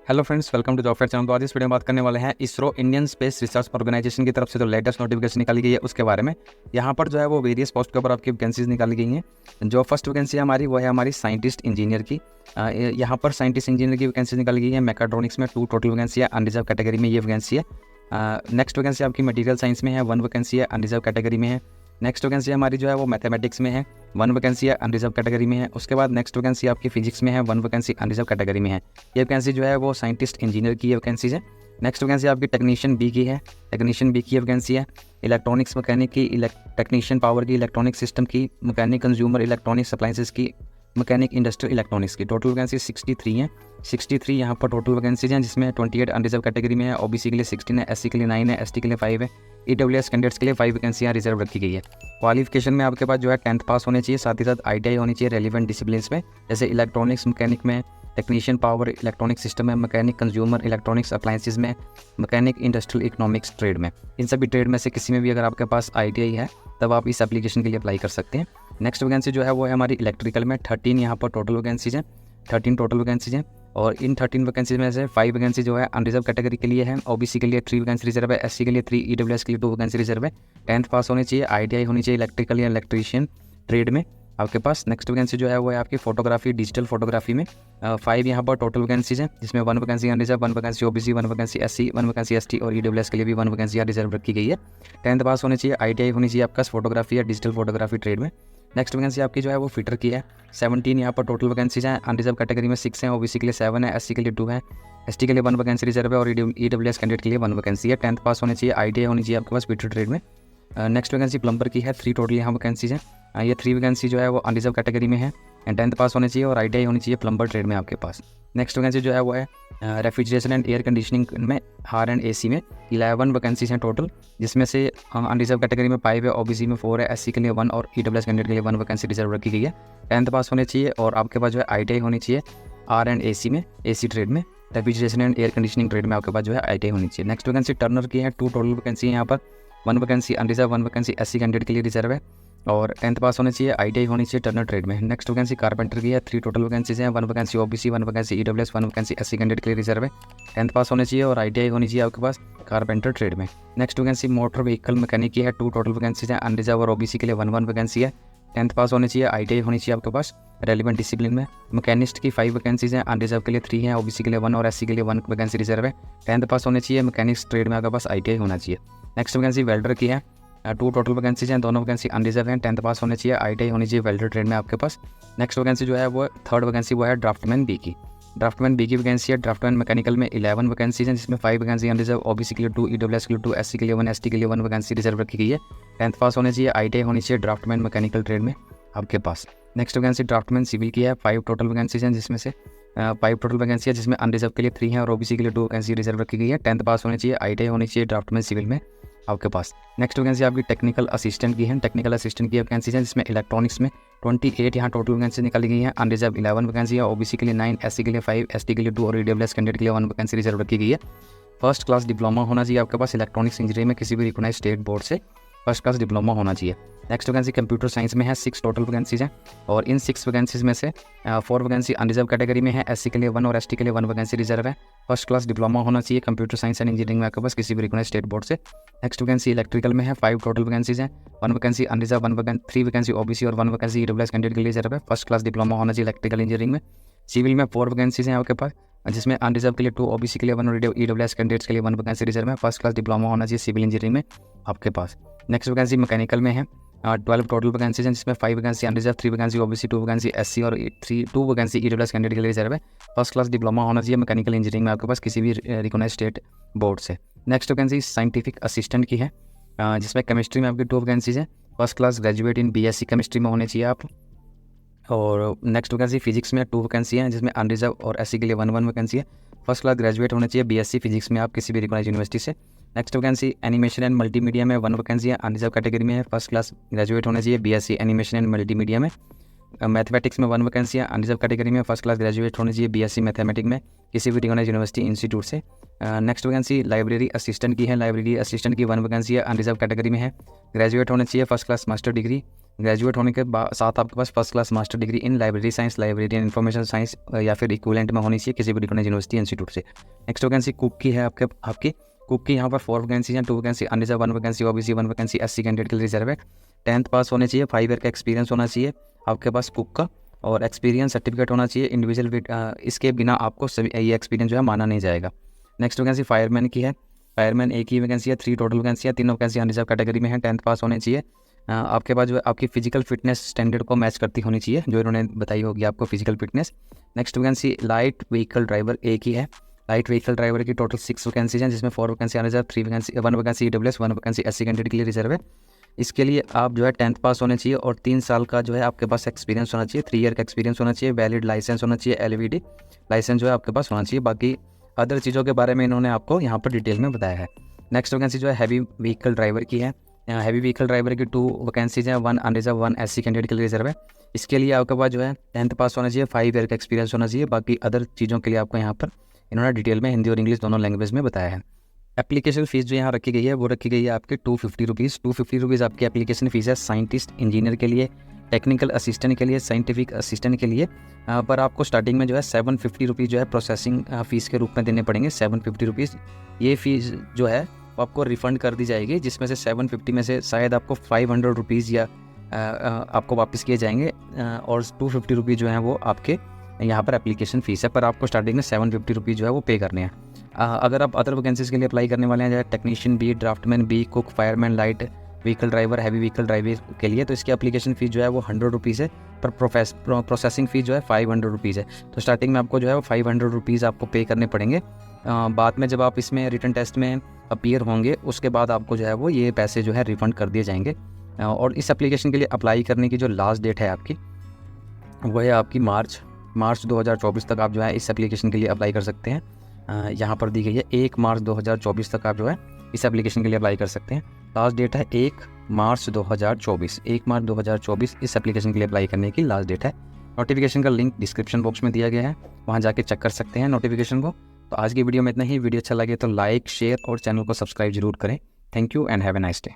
Hello friends, welcome to job fair channel. तो आज इस वीडियो में बात करने वाले हैं ISRO Indian space research organisation की तरफ से जो लेटेस्ट नोटिफिकेशन निकाली गई है उसके बारे में। यहाँ पर जो है वो वेरियस पोस्ट के ऊपर आपकी वैकेंसीज निकाली गई हैं। जो फर्स्ट वैकेंसी है हमारी वो है हमारी साइंटिस्ट इंजीनियर की। यहाँ पर साइंटिस्ट इंजीनियर की वैकेंसी निकाली गई है मैकाट्रॉनिक्स में 2 टोटल वैकेंसी है, अनरिजर्व कैटेगरी में ये वैकेंसी है। नेक्स्ट वैकेंसी आपकी मटीरियल साइंस में है, 1 वैकेंसी है, अनरिजर्व कैटेगरी में है। नेक्स्ट वैकेंसी हमारी जो है वो मैथमेटिक्स में है, 1 वैकेंसी है, अनरिजर्व कैटेगरी में है। उसके बाद नेक्स्ट वैकेंसी आपकी फिजिक्स में है, 1 वैकेंसी अनरिजर्व कैटेगरी में है। ये वैकेंसी जो है वो साइंटिस्ट इंजीनियर की वैकेंसीज है। नेक्स्ट वैकेंसी आपकी टेक्नीशियन बी की है, टेक्नीशियन बी की वैकेंसी है। इलेक्ट्रॉनिक्स मैकेनिक की, टेक्नीशियन पावर की, इलेक्ट्रॉनिक सिस्टम की, मैकेनिक कंज्यूमर इलेक्ट्रॉनिक्स अप्लाइंसेस की, मैकेनिक इंडस्ट्रियल इलेक्ट्रॉनिक्स की। टोटल वैकेंसी 63 हैं। 63 यहाँ पर टोटल वैकेंसीज हैं, जिसमें 28 अनरिजर्व कैटेगरी में है, ओबीसी के लिए 16 है, एससी के लिए 9 है, एसटी के लिए 5 है, ईडब्ल्यूएस कैंडिडेट्स के लिए 5 वैकेंसियाँ रिजर्व रखी गई है। क्वालिफिकेशन में आपके पास जो है 10th पास होने चाहिए, साथ ही साथ आईटीआई होनी चाहिए रेलिवेंट डिसिप्लिन्स में, जैसे इलेक्ट्रॉनिक्स मैकेनिक में, टेक्नीशियन पावर इलेक्ट्रॉनिक सिस्टम में, मैकेनिक कंज्यूमर इलेक्ट्रॉनिक्स अप्लाइंसेस में, मैकेनिक इंडस्ट्रियल इकोनॉमिक्स ट्रेड में। इन सभी ट्रेड में से किसी में भी अगर आपके पास आईटीआई है तब आप इस एप्लीकेशन के लिए अप्लाई कर सकते हैं। नेक्स्ट वैकेंसी जो है वो है हमारी इलेक्ट्रिकल में। 13 यहाँ पर टोटल वैकेंसीज हैं, 13 टोटल वैकेंसीज हैं। और इन 13 वैकेंसीज में से 5 वैकेंसी जो है अनरिजर्व कैटेगरी के लिए है, ओबीसी के लिए 3 वैकेंसी रिजर्व है, एससी के लिए 3, ईडब्ल्यूएस के लिए 2 वैकेंसी रिजर्व है। 10th पास होनी चाहिए, आईटीआई होनी चाहिए इलेक्ट्रिकल या इलेक्ट्रीशियन ट्रेड में आपके पास। नेक्स्ट वैकेंसी जो है वो है आपकी फोटोग्राफी, डिजिटल फोटोग्राफी में। 5 यहाँ पर टोटल वैकेंसीज हैं, जिसमें 1 vacancy unreserved, 1 vacancy OBC, 1 vacancy SC, 1 vacancy ST और ईडब्ल्यूएस के लिए भी 1 वैकेंसी रिजर्व रखी गई है। 10th पास होनी चाहिए, आईटीआई होनी चाहिए आपका फोटोग्राफी या डिजिटल फोटोग्राफी ट्रेड में। नेक्स्ट वैकेंसी आपकी जो है वो फिटर की है। 17 यहाँ पर टोटल वैकेंसीज हैं, अनरिजर्व कैटेगरी में 6 हैं, ओबीसी के लिए 7 है, एससी के लिए 2 है, एसटी के लिए 1 वैकेंसी रिजर्व है और ईडब्ल्यूएस कैंडिडेट के लिए 1 वैकेंसी है। 10th पास होनी चाहिए, आईटीआई होनी चाहिए आपके पास फिटर ट्रेड में। नेक्स्ट वैकेंसी प्लम्बर की है, 3 टोटल यहाँ वैकेंसीज हैं। ये 3 वैकेंसी जो है वो अनरिजर्व कैटेगरी में है, 10th पास होनी चाहिए और आईटीआई होनी चाहिए प्लम्बर ट्रेड में आपके पास। नेक्स्ट वैकेंसी जो है वो है रेफ्रिजरेशन एंड एयर कंडीशनिंग में, आर एंड एसी में 11 वैकेंसीज हैं टोटल, जिसमें से अनरिजर्व कैटेगरी में 5 है, ओबीसी में 4 है, एससी के लिए 1 और ईडब्ल्यूएस कैंडिडेट के लिए 1 वैकेंसी रिजर्व रखी गई है। 10th पास होने चाहिए और आपके पास जो है आईटीआई होनी चाहिए आर एंड एसी में, एसी ट्रेड में, refrigeration and air conditioning trade में आपके पास जो है आईटीआई होनी चाहिए। नेक्स्ट वैकेंसी टर्नर की है, 2 टोटल वैकेंसी है यहाँ पर, 1 vacancy unreserved, 1 vacancy SC candidate के लिए रिजर्व है और 10th पास होने चाहिए, आईटीआई होनी चाहिए टर्नर ट्रेड में। नेक्स्ट वैकेंसी कारपेंटर की है, 3 टोटल वैकेंसीज हैं, 1 vacancy OBC, 1 vacancy EWS, 1 vacancy SC candidate के लिए रिजर्व है। 10th पास होने चाहिए और आईटीआई होनी चाहिए आपके पास कारपेंटर ट्रेड में। Next vacancy motor vehicle mechanic की है, 2 टोटल वैकेंसीज हैं, अनरिजर्व और ओबीसी के लिए 1 वैकेंसी है। 10th पास होनी चाहिए, आईटीआई होनी चाहिए आपके पास रेलिवेंट डिसिप्लिन में। मैकेनिस्ट की 5 वैकेंसीज हैं, अनरिजर्व के लिए 3 हैं, ओबीसी के लिए 1 और एससी के लिए 1 वैकेंसी रिजर्व है। 10th पास होने चाहिए, मैकेनिक्स ट्रेड में आपके पास आईटीआई होना चाहिए। नेक्स्ट वैकेंसी वेल्डर की है, 2 टोटल वैकेंसीज हैं, दोनों वैकेंसी अनरिजर्व हैं, 10th पास होने चाहिए, आईटीआई होनी चाहिए वेल्डर ट्रेड में आपके पास। नेक्स्ट वैकेंसी जो है वो 3rd वैकेंसी वो है ड्राफ्टमैन बी की। ड्राफ्टमैन बी की वैकेंसी है, ड्राफ्टमैन मैकेनिकल में 11 वैकेंसीज हैं, जिसमें 5 वैकेंसी अनरिजर्व, ओबीसी के लिए 2, ईडब्ल्यूएस के लिए 2, एससी के लिए 1, एसटी के लिए 1 वैकेंसी रिजर्व रखी गई है। 10th पास होने चाहिए, आईटीआई होनी चाहिए ड्राफ्टमैन मैकेनिकल ट्रेड में आपके पास। नेक्स्ट वैकेंसी ड्राफ्टमैन सिविल की है, 5 टोटल वैकेंसीज हैं, जिसमें से 5 टोटल वैकेंसी है, जिसमें अनरिजर्व के लिए 3 हैं और ओबीसी के लिए 2 वैकेंसी रिजर्व रखी गई है। 10th पास होनी चाहिए, आईटीआई होनी चाहिए ड्राफ्टमैन सिविल में आपके पास। नेक्स्ट वैकेंसी आपकी टेक्निकल असिस्टेंट की है, टेक्निकल असिस्टेंट की वैकेंसी है, जिसमें इलेक्ट्रॉनिक्स में 28 यहाँ टोटल वैकेंसी निकाली गई है, अनरिजर्व 11 वैकेंसी है, ओबीसी के लिए 9, एससी के लिए 5, एसटी के लिए 2 और ईडब्ल्यूएस कैंडिडेट के लिए 1 वैकेंसी रिजर्व रखी गई है। फर्स्ट क्लास डिप्लोमा होना चाहिए आपके पास इलेक्ट्रॉनिक्स इंजीनियरिंग में, किसी भी रिकॉग्नाइज्ड स्टेट बोर्ड से फर्स्ट क्लास डिप्लोमा होना चाहिए। नेक्स्ट वैकेंसी कंप्यूटर साइंस में है, 6 टोटल वैकेंसीज हैं और इन 6 वैकेंसीज में से 4 वैकेंसी अनरिजर्व कैटेगरी में है, एससी के लिए 1 और एसटी के लिए 1 वैकेंसी रिजर्व है। फर्स्ट क्लास डिप्लोमा होना चाहिए कंप्यूटर साइंस एंड इंजीनियरिंग में आपके पास, किसी भी रिकॉग्नाइज्ड स्टेट बोर्ड से। नेक्स्ट वैकेंसी इलेक्ट्रिकल में है, 5 टोटल वैकेंसीज हैं, 1 वैकेंसी अनरिजर्व, 3 वैकेंसी ओबीसी और 1 वैकेंसी ईडब्ल्यूएस कैंडिडेट के लिए रिजर्व है। फर्स्ट क्लास डिप्लोमा होना चाहिए इलेक्ट्रिकल इंजीनियरिंग में। सिविल में 4 वैकेंसीज हैं आपके पास, जिसमें अनरिजर्व के लिए 2, ओबीसी के लिए 1 और ईडब्ल्यूएस कैंडिडेट्स के लिए 1 वैकेंसी रिजर्व है। फर्स्ट क्लास डिप्लोमा होना चाहिए सिविल इंजीनियरिंग में आपके पास। नेक्स्ट वैकेंसी मैकेनिकल में है, 12 टोटल वैकेंसीज हैं, जिसमें 5 vacancy unreserved, 3 vacancy OBC, 2 vacancy SC और 2 वैकेंसी ईडब्ल्यूएस कैंडिडेट के लिए रिजर्व है। फर्स्ट क्लास डिप्लोमा होना चाहिए मैकेनिकल इंजीनियरिंग में आपके पास, किसी भी रिकॉग्नाइज्ड स्टेट बोर्ड से। नेक्स्ट वैकेंसी साइंटिफिक असिस्टेंट की है, जिसमें केमिस्ट्री में आपकी 2 वैकेंसीज हैं, first class graduate in BSc chemistry में होने चाहिए आप। और नेक्स्ट वैकेंसी फिजिक्स में 2 वैकेंसी हैं, जिसमें अनरिजर्व और एससी के लिए 1 वैकेंसी है। फर्स्ट क्लास ग्रेजुएट होना चाहिए बीएससी फिजिक्स में आप, किसी भी रिकॉग्नाइज्ड यूनिवर्सिटी से। Next vacancy animation and multimedia में 1 वैकेंसी है, अनरिजर्व कैटेगरी में है, फर्स्ट क्लास ग्रेजुएट होना चाहिए बीएससी एनिमेशन एंड मल्टीमीडिया में। मैथमेटिक्स में 1 वैकेंसी है अनरिजर्व कैटेगरी में, फर्स्ट क्लास ग्रेजुएट होनी चाहिए बीएससी मैथमेटिक्स में किसी भी रिकॉग्नाइज्ड यूनिवर्सिटी इंस्टीट्यूट से। नेक्स्ट वैकेंसी लाइब्रेरी असिस्टेंट की है, लाइब्रेरी असिस्टेंट की 1 वैकेंसी है अनरिजर्व कैटेगरी में है, ग्रेजुएट होने चाहिए first class master degree, graduate होने के साथ आपके पास first class master degree in library science, library and information science या फिर इक्विवेलेंट में होनी चाहिए किसी भी रिकॉग्नाइज्ड यूनिवर्सिटी इंस्टीट्यूट से। नेक्स्ट वैकेंसी कुक की है आपकी कुक की यहाँ पर 4 वैकेंसी हैं, 2 vacancy unreserved, 1 vacancy OBC, 1 vacancy SC candidate के लिए रिजर्व है। 10th पास होने चाहिए, 5 ईयर का एक्सपीरियंस होना चाहिए आपके पास कुक का, और एक्सपीरियंस सर्टिफिकेट होना चाहिए इंडिविजुअल, इसके बिना आपको ये एक्सपीरियंस जो है माना नहीं जाएगा। नेक्स्ट वैकेंसी फायरमैन की है, फायरमैन एक ही वैकेंसी है, 3 टोटल वैकेंसी है, 3 वैकेंसी अनरिजर्व कैटेगरी में है, 10th पास होने चाहिए। आपके पास जो है आपकी फिजिकल फिटनेस स्टैंडर्ड को मैच करती होनी चाहिए जो इन्होंने बताई होगी आपको physical fitness. Next vacancy light vehicle driver एक ही है, लाइट व्हीकल ड्राइवर की टोटल 6 वैकेंसीज हैं जिसमें 4 vacancy unreserved, 1 vacancy EWS, 1 vacancy SC candidate के लिए रिजर्व है। इसके लिए आप जो है 10th पास होने चाहिए और 3 साल का जो है आपके पास एक्सपीरियंस होना चाहिए, 3 ईयर का एक्सपीरियंस होना चाहिए, वैलिड लाइसेंस होना चाहिए, एलवीडी लाइसेंस जो है आपके पास होना चाहिए। बाकी अदर चीज़ों के बारे में इन्होंने आपको यहाँ पर डिटेल में बताया है। नेक्स्ट वैकेंसी जो है हैवी व्हीकल ड्राइवर की है, हैवी व्हीकल ड्राइवर की 2 वैकेंसीज हैं, 1 अनरिजर्व, 1 एससी कैंडिडेट के लिए रिजर्व है। इसके लिए आपके पास जो है 10th पास होना चाहिए, 5 ईयर का एक्सपीरियंस होना चाहिए। बाकी अदर चीज़ों के लिए आपको यहाँ पर इन्होंने डिटेल में हिंदी और इंग्लिश दोनों लैंग्वेज में बताया है। एप्लीकेशन फ़ीस जो यहाँ रखी गई है वो रखी गई है आपके 250 रुपीज़। 250 रुपीज़ आपकी एप्लीकेशन फ़ीस है साइंटिस्ट इंजीनियर के लिए, टेक्निकल असिस्टेंट के लिए, साइंटिफिक असिस्टेंट के लिए। पर आपको स्टार्टिंग में जो है 750 रुपीज़ जो है प्रोसेसिंग फ़ीस के रूप में देने पड़ेंगे। 750 रुपीज़ ये फ़ीस जो है वो आपको रिफ़ंड कर दी जाएगी, जिसमें से 750 में से शायद आपको 500 रुपीज़ या आपको वापस किए जाएंगे, और 250 रुपीज़ जो हैं वो आपके यहाँ पर एप्लीकेशन फ़ीस है। पर आपको स्टार्टिंग में 750 रुपीज़ जो है वो पे करने हैं। अगर आप अदर वैकेंसीज़ के लिए अप्लाई करने वाले हैं जैसे technician B, draftman B, cook, fireman, light vehicle driver, heavy vehicle driver के लिए तो इसकी एप्लीकेशन फ़ीस जो है वो 100 रुपीज़ है, पर प्रोसेसिंग फ़ीस जो है 500 रुपीज़ है। तो स्टार्टिंग में आपको जो है वो 500 रुपीज़ आपको पे करने पड़ेंगे। बाद में जब आप इसमें रिटन टेस्ट में अपीयर होंगे उसके बाद आपको जो है वो ये पैसे जो है रिफ़ंड कर दिए जाएंगे। और इस एप्लीकेशन के लिए अप्लाई करने की जो लास्ट डेट है आपकी वो है आपकी मार्च 2024 तक आप जो है इस एप्लीकेशन के लिए अप्लाई कर सकते हैं। यहाँ पर दी गई है 1 मार्च 2024 तक आप जो है इस एप्लीकेशन के लिए अप्लाई कर सकते हैं। लास्ट डेट है 1 मार्च 2024, 1 मार्च 2024 इस एप्लीकेशन के लिए अप्लाई करने की लास्ट डेट है। नोटिफिकेशन का लिंक डिस्क्रिप्शन बॉक्स में दिया गया है, वहाँ जाके चेक कर सकते हैं नोटिफिकेशन को। तो आज की वीडियो में इतना ही। वीडियो अच्छा लगे तो लाइक, शेयर और चैनल को सब्सक्राइब जरूर करें। Thank you and have a nice day.